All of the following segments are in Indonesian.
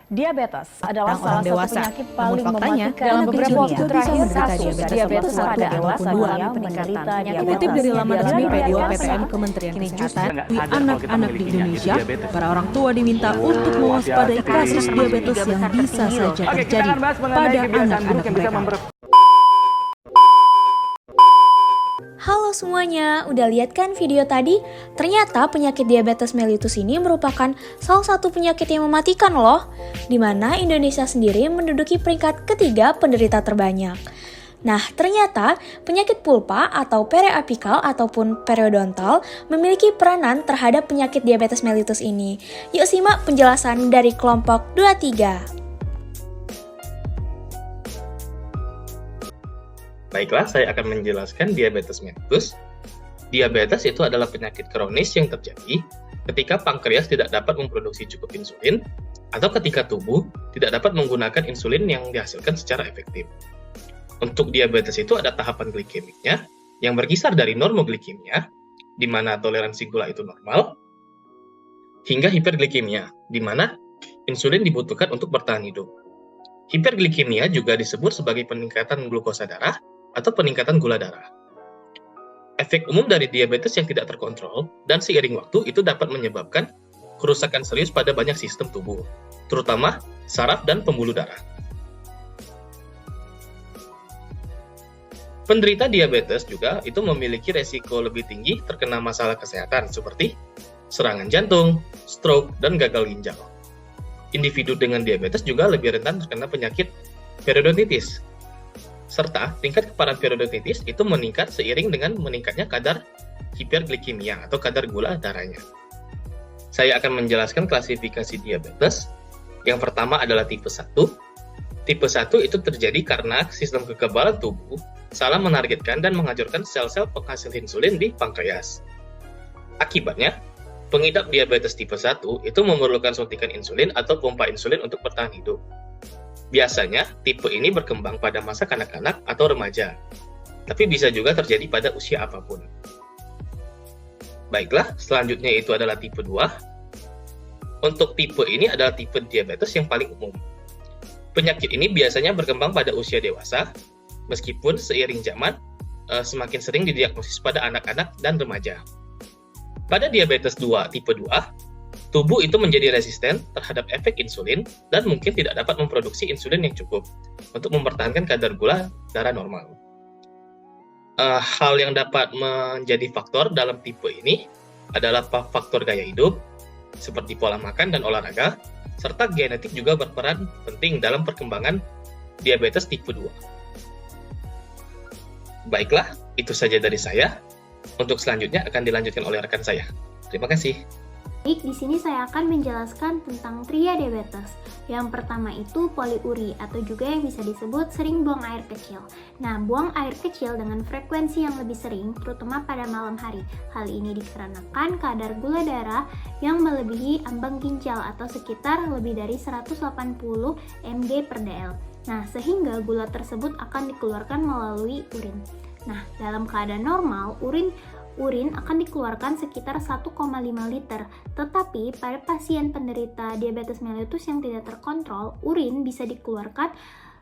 Diabetes adalah salah satu dewasa. penyakit Namun paling faktanya, mematikan. Dalam anak beberapa kecil waktu juga terakhir, bisa menderita kasus diabetes diabetes satu pada ataupun dewasa dua yang meningkat. menderita diabetes. Dikutip dari laman resmi PDO PPM Kementerian Kini Kesehatan, justru anak-anak di Indonesia, para orang tua diminta untuk mewaspadai kasus diabetes yang bisa saja terjadi pada anak-anak mereka. Halo semuanya, udah lihat kan video tadi? Ternyata penyakit diabetes mellitus ini merupakan salah satu penyakit yang mematikan loh, di mana Indonesia sendiri menduduki peringkat ketiga penderita terbanyak. Nah, ternyata penyakit pulpa atau periapikal ataupun periodontal memiliki peranan terhadap penyakit diabetes mellitus ini. Yuk simak penjelasan dari kelompok 23. Baiklah, saya akan menjelaskan diabetes mellitus. Diabetes itu adalah penyakit kronis yang terjadi ketika pankreas tidak dapat memproduksi cukup insulin atau ketika tubuh tidak dapat menggunakan insulin yang dihasilkan secara efektif. Untuk diabetes itu ada tahapan glikemiknya yang berkisar dari normoglikemia, di mana toleransi gula itu normal, hingga hiperglikemia, di mana insulin dibutuhkan untuk bertahan hidup. Hiperglikemia juga disebut sebagai peningkatan glukosa darah atau peningkatan gula darah. Efek umum dari diabetes yang tidak terkontrol dan seiring waktu itu dapat menyebabkan kerusakan serius pada banyak sistem tubuh, terutama saraf dan pembuluh darah. Penderita diabetes juga itu memiliki resiko lebih tinggi terkena masalah kesehatan seperti serangan jantung, stroke, dan gagal ginjal. Individu dengan diabetes juga lebih rentan terkena penyakit periodontitis. Serta tingkat keparahan periodontitis itu meningkat seiring dengan meningkatnya kadar hiperglikemia atau kadar gula darahnya. Saya akan menjelaskan klasifikasi diabetes. Yang pertama adalah tipe 1. Tipe 1 itu terjadi karena sistem kekebalan tubuh salah menargetkan dan menghancurkan sel-sel penghasil insulin di pankreas. Akibatnya, pengidap diabetes tipe 1 itu memerlukan suntikan insulin atau pompa insulin untuk bertahan hidup. Biasanya, tipe ini berkembang pada masa kanak-kanak atau remaja, tapi bisa juga terjadi pada usia apapun. Baiklah, selanjutnya itu adalah tipe 2. Untuk tipe ini adalah tipe diabetes yang paling umum. Penyakit ini biasanya berkembang pada usia dewasa, meskipun seiring zaman semakin sering didiagnosis pada anak-anak dan remaja. Pada diabetes 2 tipe 2, tubuh itu menjadi resisten terhadap efek insulin dan mungkin tidak dapat memproduksi insulin yang cukup untuk mempertahankan kadar gula darah normal. Hal yang dapat menjadi faktor dalam tipe ini adalah faktor gaya hidup, seperti pola makan dan olahraga, serta genetik juga berperan penting dalam perkembangan diabetes tipe 2. Baiklah, itu saja dari saya. Untuk selanjutnya akan dilanjutkan oleh rekan saya. Terima kasih. Baik, di sini saya akan menjelaskan tentang tria diabetes. Yang pertama itu poliuri atau juga yang bisa disebut sering buang air kecil. Nah, buang air kecil dengan frekuensi yang lebih sering, terutama pada malam hari. Hal ini dikarenakan kadar gula darah yang melebihi ambang ginjal atau sekitar lebih dari 180 mg per dl. Nah, sehingga gula tersebut akan dikeluarkan melalui urin. Nah, dalam keadaan normal, urin akan dikeluarkan sekitar 1,5 liter. Tetapi pada pasien penderita diabetes mellitus yang tidak terkontrol, urin bisa dikeluarkan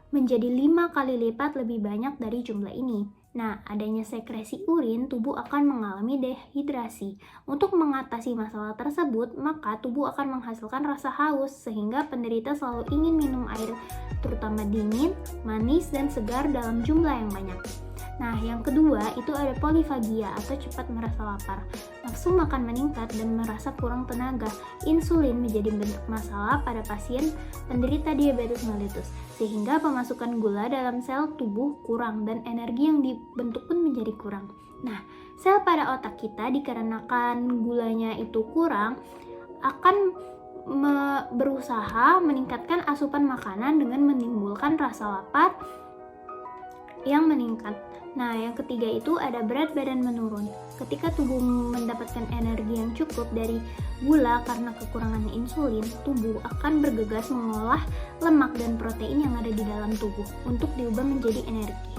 menjadi 5 kali lipat lebih banyak dari jumlah ini. Nah, adanya sekresi urin, tubuh akan mengalami dehidrasi. Untuk mengatasi masalah tersebut, maka tubuh akan menghasilkan rasa haus sehingga penderita selalu ingin minum air, terutama dingin, manis, dan segar dalam jumlah yang banyak. Nah, yang kedua itu ada polifagia atau cepat merasa lapar. Nafsu makan meningkat dan merasa kurang tenaga. Insulin menjadi bentuk masalah pada pasien penderita diabetes mellitus, sehingga pemasukan gula dalam sel tubuh kurang dan energi yang dibentuk pun menjadi kurang. Nah, sel pada otak kita dikarenakan gulanya itu kurang akan berusaha meningkatkan asupan makanan dengan menimbulkan rasa lapar yang meningkat. Nah, yang ketiga itu ada berat badan menurun. Ketika tubuh mendapatkan energi yang cukup dari gula karena kekurangan insulin, tubuh akan bergegas mengolah lemak dan protein yang ada di dalam tubuh untuk diubah menjadi energi.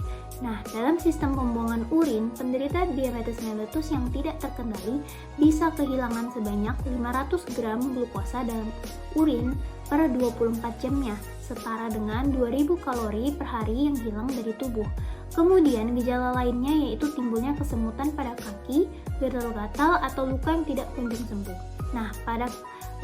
Nah, dalam sistem pembuangan urin, penderita diabetes mellitus yang tidak terkendali bisa kehilangan sebanyak 500 gram glukosa dalam urin per 24 jamnya, setara dengan 2000 kalori per hari yang hilang dari tubuh. Kemudian gejala lainnya yaitu timbulnya kesemutan pada kaki, gatal-gatal atau luka yang tidak kunjung sembuh. Nah, pada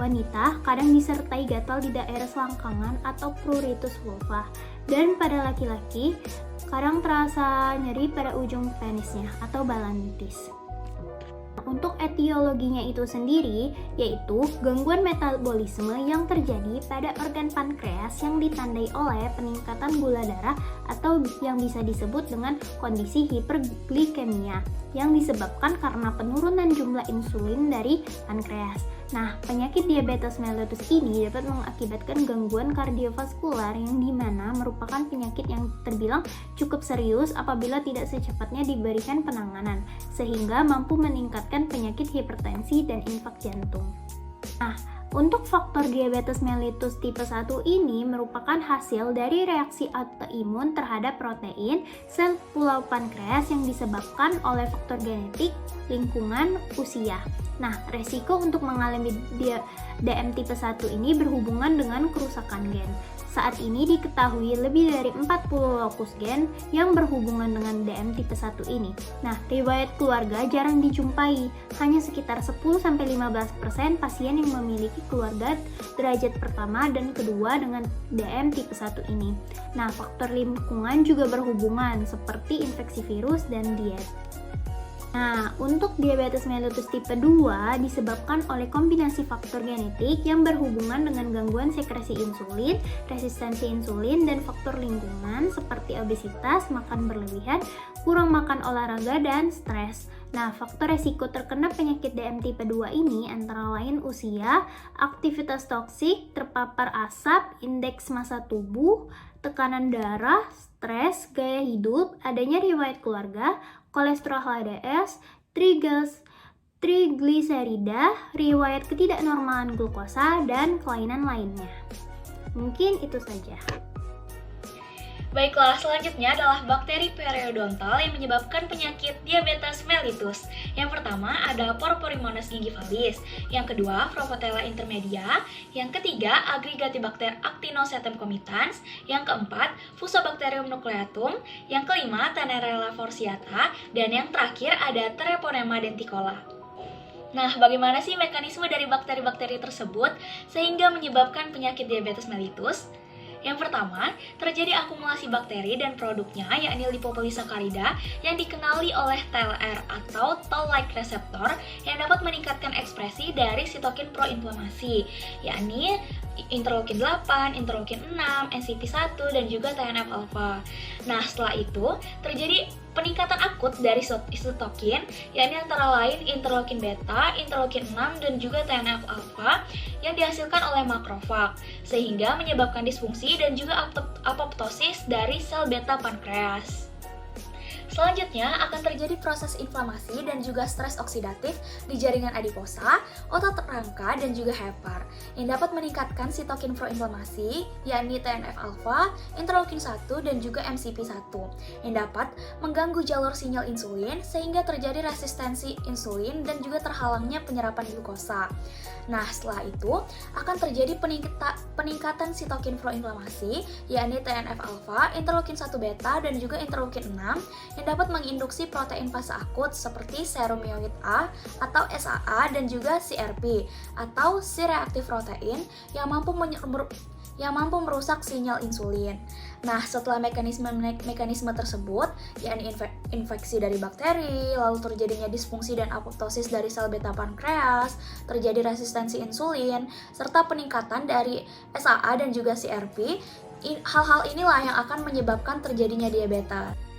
wanita kadang disertai gatal di daerah selangkangan atau pruritus vulva, dan pada laki-laki kadang terasa nyeri pada ujung penisnya atau balanitis. Untuk etiologinya itu sendiri, yaitu gangguan metabolisme yang terjadi pada organ pankreas yang ditandai oleh peningkatan gula darah atau yang bisa disebut dengan kondisi hiperglikemia yang disebabkan karena penurunan jumlah insulin dari pankreas. Nah, penyakit diabetes mellitus ini dapat mengakibatkan gangguan kardiovaskular yang dimana merupakan penyakit yang terbilang cukup serius apabila tidak secepatnya diberikan penanganan, sehingga mampu meningkatkan penyakit hipertensi dan infak jantung. Nah, untuk faktor diabetes mellitus tipe 1 ini merupakan hasil dari reaksi autoimun terhadap protein sel pulau pankreas yang disebabkan oleh faktor genetik, lingkungan, usia. Nah, resiko untuk mengalami DM tipe 1 ini berhubungan dengan kerusakan gen. Saat ini diketahui lebih dari 40 lokus gen yang berhubungan dengan DM tipe 1 ini. Nah, riwayat keluarga jarang dijumpai, hanya sekitar 10-15% pasien yang memiliki keluarga derajat pertama dan kedua dengan DM tipe 1 ini. Nah, faktor lingkungan juga berhubungan, seperti infeksi virus dan diet. Nah, untuk diabetes mellitus tipe 2 disebabkan oleh kombinasi faktor genetik yang berhubungan dengan gangguan sekresi insulin, resistensi insulin, dan faktor lingkungan seperti obesitas, makan berlebihan, kurang makan olahraga, dan stres. Nah, faktor resiko terkena penyakit DM tipe 2 ini antara lain usia, aktivitas toksik, terpapar asap, indeks massa tubuh, tekanan darah, stres, gaya hidup, adanya riwayat keluarga, kolesterol HDS, trigliserida, riwayat ketidaknormalan glukosa, dan kelainan lainnya. Mungkin itu saja. Baiklah, selanjutnya adalah bakteri periodontal yang menyebabkan penyakit diabetes mellitus. Yang pertama ada Porphyromonas gingivalis, yang kedua Provotella intermedia, yang ketiga Aggregatibacter actinosetum comitans, yang keempat Fusobacterium nucleatum, yang kelima Tenerella forciata, dan yang terakhir ada Treponema denticola. Nah, bagaimana sih mekanisme dari bakteri-bakteri tersebut sehingga menyebabkan penyakit diabetes mellitus? Yang pertama, terjadi akumulasi bakteri dan produknya, yakni lipopolisakarida yang dikenali oleh TLR atau toll-like receptor yang dapat meningkatkan ekspresi dari sitokin proinflamasi, yakni interleukin 8, interleukin 6, NCP1, dan juga TNF-alpha. Nah, setelah itu terjadi peningkatan akut dari sitokin, yakni antara lain interleukin beta, interleukin 6, dan juga TNF-alpha yang dihasilkan oleh makrofag, sehingga menyebabkan disfungsi dan juga apoptosis dari sel beta pankreas. Selanjutnya akan terjadi proses inflamasi dan juga stres oksidatif di jaringan adiposa, otot rangka, dan juga hepar yang dapat meningkatkan sitokin proinflamasi, yakni TNF-alpha, interleukin 1, dan juga MCP1 yang dapat mengganggu jalur sinyal insulin sehingga terjadi resistensi insulin dan juga terhalangnya penyerapan glukosa. Nah, setelah itu akan terjadi peningkatan sitokin proinflamasi, yakni TNF-alpha, interleukin 1 beta, dan juga interleukin 6 yang dapat menginduksi protein fase akut seperti serum myoid A atau SAA dan juga CRP atau C-reaktif protein yang mampu merusak sinyal insulin. Nah, setelah mekanisme tersebut, yakni infeksi dari bakteri, lalu terjadinya disfungsi dan apoptosis dari sel beta pankreas, terjadi resistensi insulin, serta peningkatan dari SAA dan juga CRP, hal-hal inilah yang akan menyebabkan terjadinya diabetes.